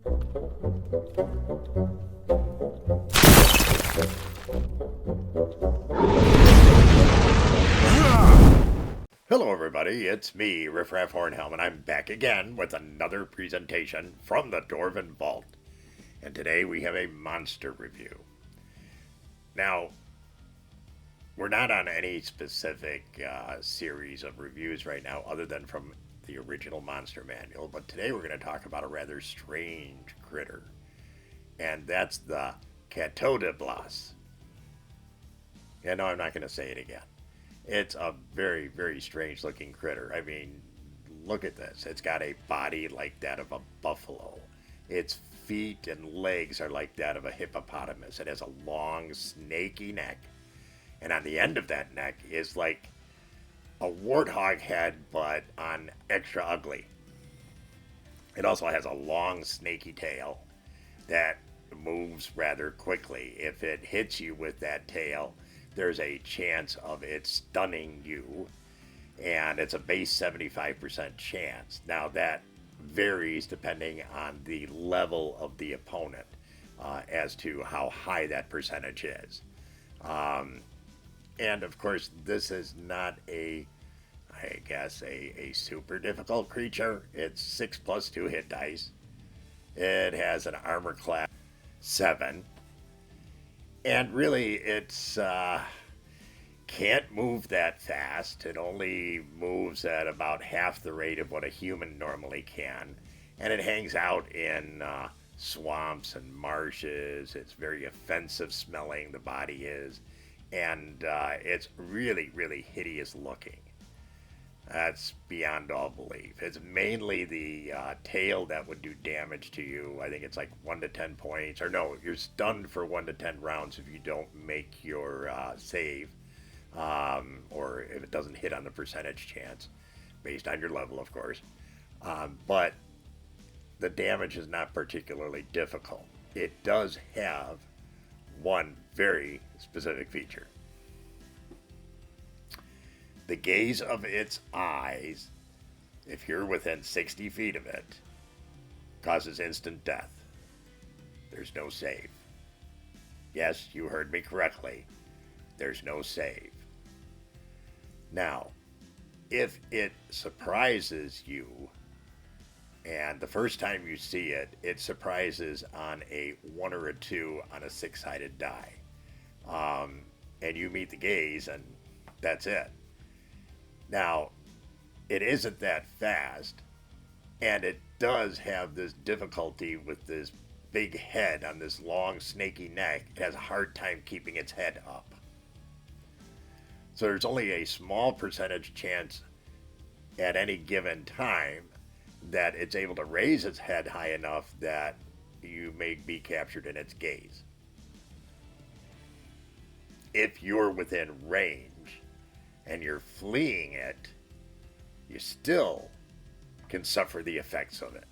Hello everybody, it's me, Riffraff Hornhelm, and I'm back again with another presentation from the Dwarven Vault. And today we have a monster review. Now, we're not on any specific series of reviews right now other than from the original Monster Manual, but today we're going to talk about a rather strange critter. And that's the CATOBLEPAS. Yeah, no, I'm not going to say it again. It's a very, very strange looking critter. I mean, look at this. It's got a body like that of a buffalo. Its feet and legs are like that of a hippopotamus. It has a long, snaky neck. And on the end of that neck is like a warthog head, but on extra ugly. It also has a long, snaky tail that moves rather quickly. If it hits you with that tail, there's a chance of it stunning you, and it's a base 75% chance. Now, that varies depending on the level of the opponent as to how high that percentage is. And of course, this is not a super difficult creature. It's 6+2 hit dice. It has an armor class 7. And really, it's can't move that fast. It only moves at about half the rate of what a human normally can. And it hangs out in swamps and marshes. It's very offensive smelling, the body is. And it's really, really hideous looking. That's beyond all belief. It's mainly the tail that would do damage to you. I think it's like 1 to 10 points. Or no, you're stunned for 1 to 10 rounds if you don't make your save. Or if it doesn't hit on the percentage chance. Based on your level, of course. But the damage is not particularly difficult. It does have one very specific feature. The gaze of its eyes, if you're within 60 feet of it, causes instant death. There's no save. Yes, you heard me correctly. There's no save. Now, if it surprises you, and the first time you see it, it surprises on a 1 or a 2 on a 6-sided die. And you meet the gaze, and that's it. Now, it isn't that fast, and it does have this difficulty with this big head on this long, snaky neck. It has a hard time keeping its head up. So there's only a small percentage chance at any given time that it's able to raise its head high enough that you may be captured in its gaze. If you're within range and you're fleeing it, you still can suffer the effects of it.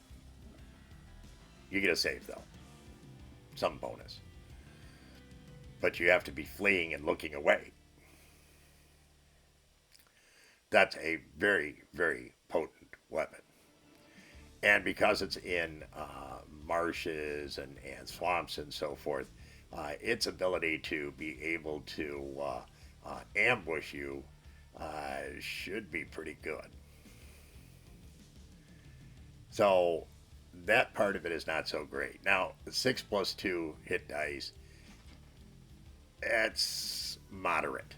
You get a save, though. Some bonus. But you have to be fleeing and looking away. That's a very, very potent weapon. And because it's in marshes and swamps and so forth, its ability to be able to ambush you should be pretty good. So that part of it is not so great. Now, 6+2 hit dice, that's moderate.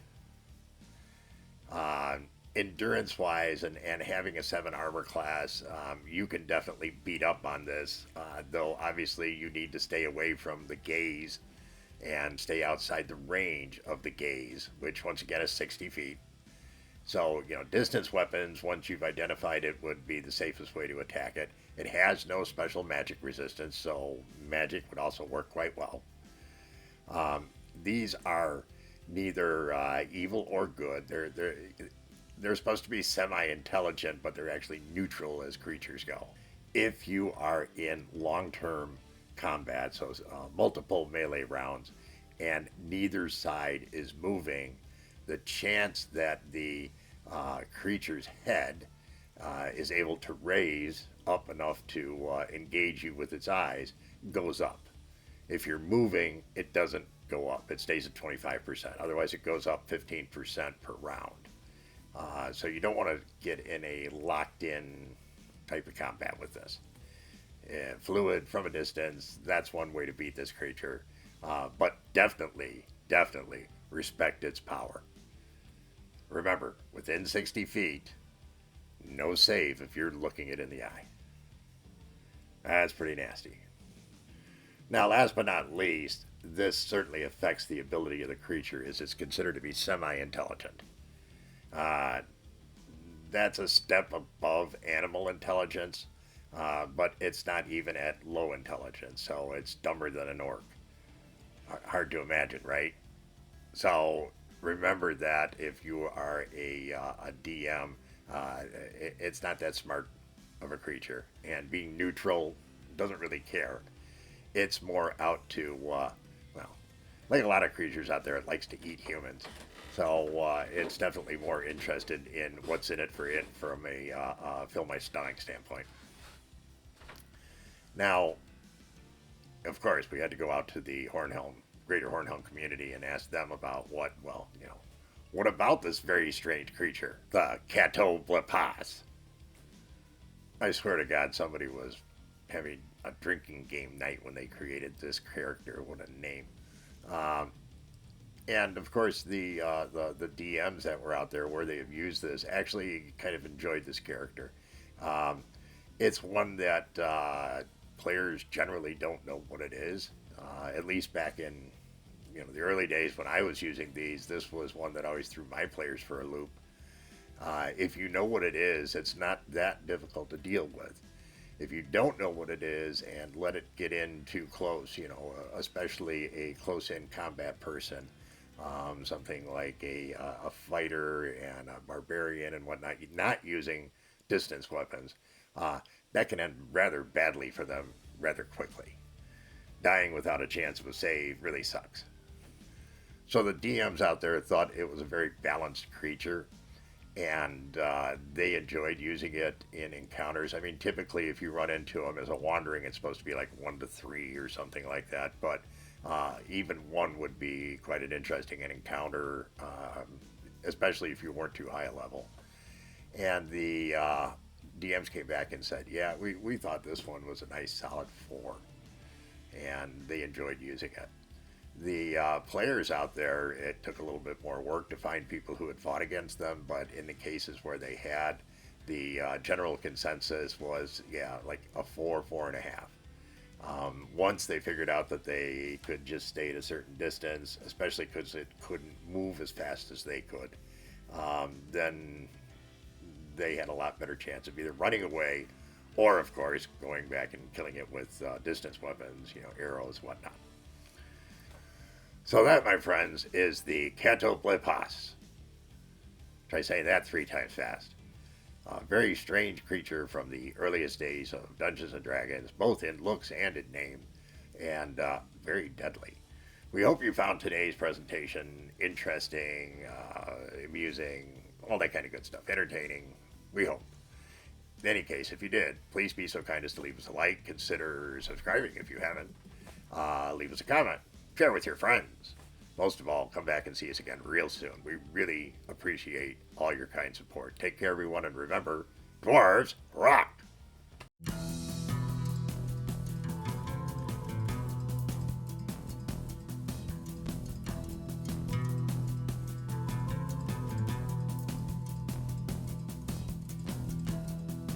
Endurance-wise and having a 7 armor class, you can definitely beat up on this, though obviously you need to stay away from the gaze and stay outside the range of the gaze, which once again is 60 feet. So, distance weapons, once you've identified it, would be the safest way to attack it. It has no special magic resistance, so magic would also work quite well. These are neither evil or good. They're supposed to be semi-intelligent, but they're actually neutral as creatures go. If you are in long-term combat, so multiple melee rounds, and neither side is moving, the chance that the creature's head is able to raise up enough to engage you with its eyes, goes up. If you're moving, it doesn't go up. It stays at 25%. Otherwise, it goes up 15% per round. So you don't want to get in a locked-in type of combat with this. Fluid from a distance, that's one way to beat this creature. But definitely, definitely respect its power. Remember, within 60 feet, no save if you're looking it in the eye. That's pretty nasty. Now, last but not least, this certainly affects the ability of the creature, as it's considered to be semi-intelligent. Uh, that's a step above animal intelligence, but it's not even at low intelligence, so it's dumber than an orc. Hard to imagine, right? So remember that if you are a DM, it's not that smart of a creature, and being neutral doesn't really care. It's more out to, well, like a lot of creatures out there, it likes to eat humans. So it's definitely more interested in what's in it for it from a fill my stomach standpoint. Now, of course, we had to go out to the greater Hornhelm community and ask them about what about this very strange creature, the CATOBLEPAS? I swear to God, somebody was having a drinking game night when they created this character. What a name! And of course, the DMs that were out there where they have used this actually kind of enjoyed this character. It's one that players generally don't know what it is. At least back in the early days when I was using these, this was one that always threw my players for a loop. If you know what it is, it's not that difficult to deal with. If you don't know what it is and let it get in too close, especially a close-in combat person, something like a fighter and a barbarian and whatnot, not using distance weapons, that can end rather badly for them rather quickly. Dying without a chance of a save really sucks. So the DMs out there thought it was a very balanced creature, and they enjoyed using it in encounters. I mean, typically if you run into them as a wandering, it's supposed to be like 1 to 3 or something like that, but even 1 would be quite an interesting encounter, especially if you weren't too high a level. And the DMs came back and said, yeah, we thought this one was a nice solid 4, and they enjoyed using it. The players out there, it took a little bit more work to find people who had fought against them, but in the cases where they had, the general consensus was, like a 4, 4.5. Once they figured out that they could just stay at a certain distance, especially because it couldn't move as fast as they could, then they had a lot better chance of either running away or, of course, going back and killing it with distance weapons, arrows, whatnot. So that, my friends, is the CATOBLEPAS. Try saying that 3 times fast. A very strange creature from the earliest days of Dungeons & Dragons, both in looks and in name, and very deadly. We hope you found today's presentation interesting, amusing, all that kind of good stuff, entertaining, we hope. In any case, if you did, please be so kind as to leave us a like, consider subscribing if you haven't, leave us a comment, share with your friends. Most of all, come back and see us again real soon. We really appreciate all your kind support. Take care, everyone, and remember, dwarves rock!